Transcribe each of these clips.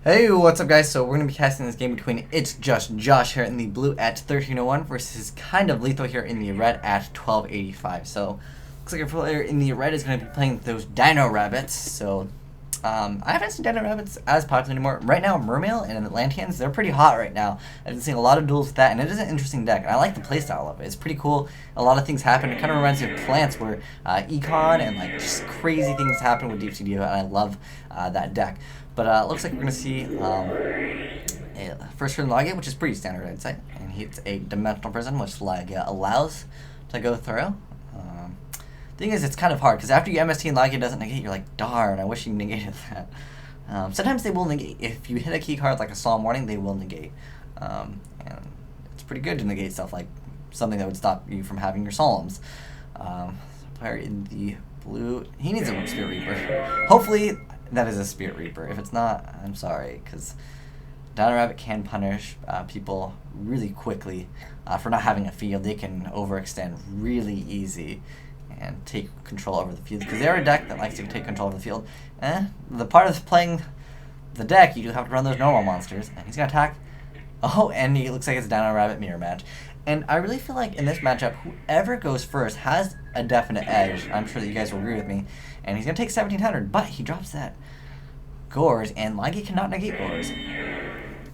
Hey, what's up guys? So we're going to be casting this game between It's Just Josh here in the blue at 1301 versus Kind of Lethal here in the red at 1285. So looks like our player in the red is going to be playing those Dino Rabbits. So I haven't seen Dino Rabbits as popular anymore. Right now, Mermail and Atlanteans, they're pretty hot right now. I've been seeing a lot of duels with that, and it is an interesting deck. And I like the playstyle of it. It's pretty cool. A lot of things happen. It kind of reminds me of Plants where Econ and like just crazy things happen with Deep Sea Diva, and I love that deck. But it looks like we're going to see a first turn Logia, which is pretty standard, I'd say. And it's a Dimensional Prison, which Logia allows to go through. Thing is, it's kind of hard, because after you MST and Logia doesn't negate, you're like, darn, I wish you negated that. Sometimes they will negate. If you hit a key card like a Solemn Warning, they will negate. And it's pretty good to negate stuff like something that would stop you from having your Solemns. Player in the blue, he needs a Spirit Reaper. Hopefully, that is a Spirit Reaper. If it's not, I'm sorry, because Dino Rabbit can punish people really quickly for not having a field. They can overextend really easy and take control over the field, because they're a deck that likes to take control of the field. The part of playing the deck, you do have to run those normal monsters, and he's going to attack. Oh, and he looks like it's a Dino Rabbit mirror match. And I really feel like in this matchup, whoever goes first has a definite edge. I'm sure that you guys will agree with me. And he's going to take 1700, but he drops that Gores, and Logia cannot negate Gores.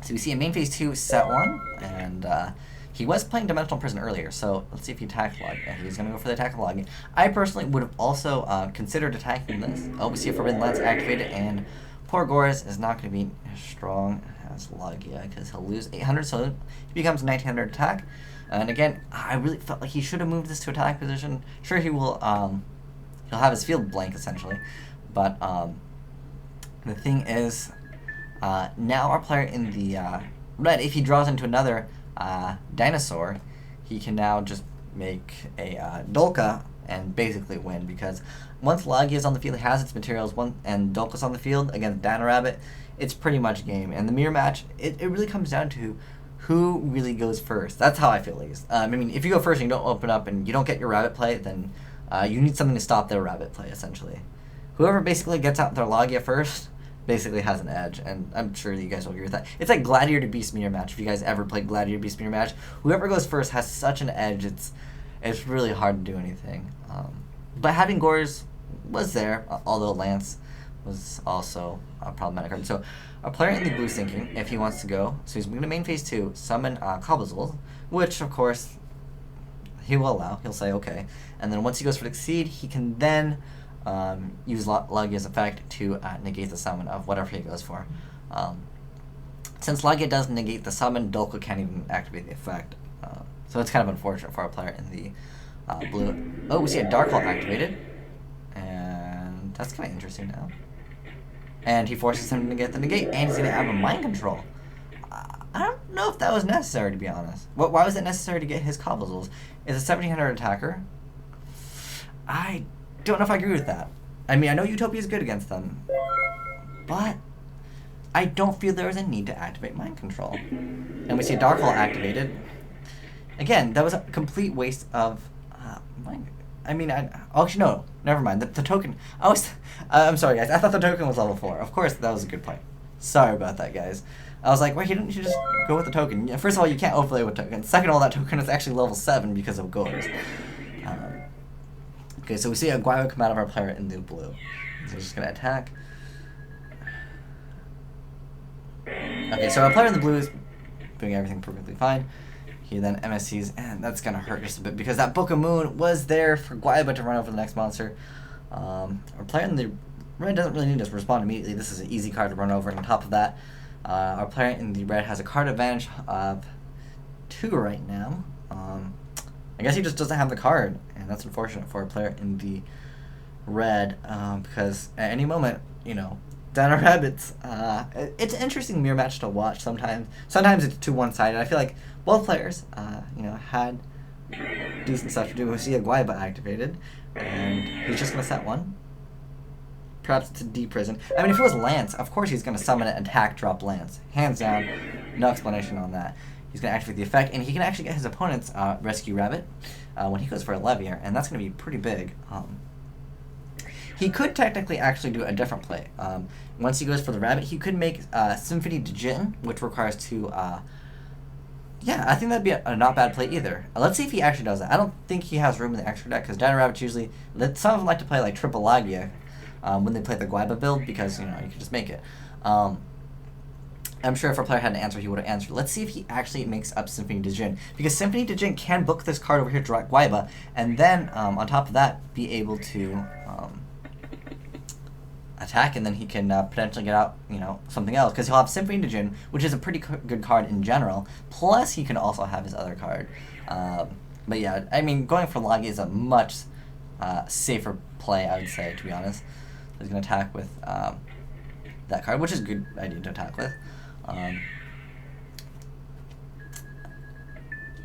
So we see in main phase 2, set 1, and he was playing Dimensional Prison earlier, so let's see if he attacks Logia. He's going to go for the attack of Logia. I personally would have also considered attacking this. Oh, we see a Forbidden Lance activated, and poor Gores is not going to be as strong as Logia, because he'll lose 800, so he becomes a 1900 attack. And again, I really felt like he should have moved this to attack position. Sure, he will, he'll have his field blank, essentially, but the thing is, now our player in the red, if he draws into another dinosaur, he can now just make a Dolka and basically win, because once Logia is on the field, it has its materials, and Dolka's on the field against Dino Rabbit, it's pretty much game. And the mirror match, it really comes down to who really goes first. That's how I feel, at least. I mean, if you go first and you don't open up and you don't get your rabbit play, then you need something to stop their rabbit play, essentially. Whoever basically gets out their Logia first basically has an edge, and I'm sure that you guys will agree with that. It's like Gladiator Beast mirror match. If you guys ever played Gladiator Beast mirror match, whoever goes first has such an edge. It's really hard to do anything. But having Gores was there, although Lance was also a problematic card. So a player in the blue sinking, if he wants to go, so he's going to main phase 2, summon Cobblezul, which of course he will allow. He'll say okay, and then once he goes for the Exceed, he can then use Logia's effect to negate the summon of whatever he goes for. Since Logia does negate the summon, Dolka can't even activate the effect. So it's kind of unfortunate for our player in the blue. Oh, we see a Dark Hole activated, and that's kind of interesting now. And he forces him to get the negate, and he's going to have a Mind Control. I don't know if that was necessary, to be honest. Why was it necessary to get his Cobblezuls? Is a 1700 attacker? I don't know if I agree with that. I mean, I know Utopia is good against them, but I don't feel there is a need to activate Mind Control. And we see Dark Hole activated. Again, that was a complete waste of Mind. I mean, actually, no, never mind. The token, I'm sorry, guys. I thought the token was level 4. Of course, that was a good point. Sorry about that, guys. I was like, why didn't you just go with the token? First of all, you can't overlay with tokens. Second of all, that token is actually level 7 because of Gores. Okay, so we see a Guaio come out of our player in the blue. So we're just going to attack. Okay, so our player in the blue is doing everything perfectly fine. He then MSCs, and that's going to hurt just a bit, because that Book of Moon was there for Guaiba to run over the next monster. Our player in the red doesn't really need to respond immediately. This is an easy card to run over, and on top of that, our player in the red has a card advantage of 2 right now. I guess he just doesn't have the card, and that's unfortunate for a player in the red, because at any moment, you know, Dino Rabbits, it's an interesting mirror match to watch sometimes. Sometimes it's too one-sided. I feel like both players, you know, had decent stuff to do. We see a Guaiba activated, and he's just going to set 1. Perhaps to deprison. I mean, if it was Lance, of course he's going to summon it, attack, drop Lance. Hands down, no explanation on that. He's going to activate the effect, and he can actually get his opponent's Rescue Rabbit when he goes for a Levier, and that's going to be pretty big. He could technically actually do a different play. Once he goes for the rabbit, he could make Symphony Djinn, which requires two. Yeah, I think that'd be a not bad play either. Let's see if he actually does that. I don't think he has room in the extra deck because Dino Rabbits usually. Some of them like to play like Triple Lagia when they play the Guaiba build because you can just make it. I'm sure if our player had an answer, he would have answered. Let's see if he actually makes up Symphony Djinn. Because Symphony Djinn can book this card over here, direct Guaiba, and then on top of that, be able to attack, and then he can potentially get out, something else. Because he'll have Symphony Djinn, which is a pretty good card in general. Plus, he can also have his other card. But yeah, I mean, going for Lagi is a much safer play, I would say, to be honest. He's going to attack with that card, which is a good idea to attack with.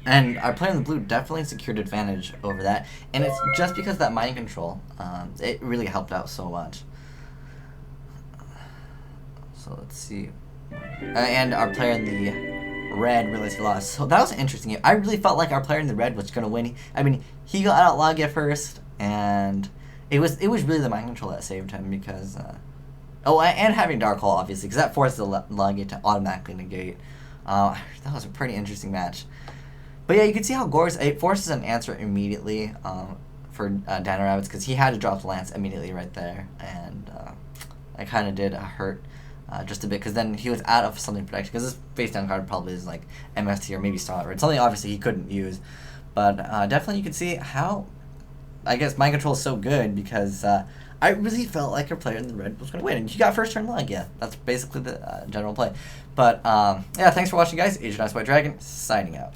And our player in the blue definitely secured advantage over that, and it's just because of that mind control. It really helped out so much. So let's see. And our player in the red realized he lost. So that was an interesting game. I really felt like our player in the red was going to win. I mean, he got out Lagia first, and it was really the mind control that saved him because... and having Dark Hole, obviously, because that forces the Lagia to automatically negate. That was a pretty interesting match. But yeah, you can see how it forces an answer immediately for Dino Rabbits, because he had to drop the Lance immediately right there. And it kind of did hurt just a bit, because then he was out of something protection, because this face down card probably is like MST or maybe Star, something obviously he couldn't use. But definitely you can see how, I guess, mind control is so good, because... I really felt like our player in the red was going to win. And he got first turn lag. Yeah, that's basically the general play. But, yeah, thanks for watching, guys. Agent Ice White Dragon, signing out.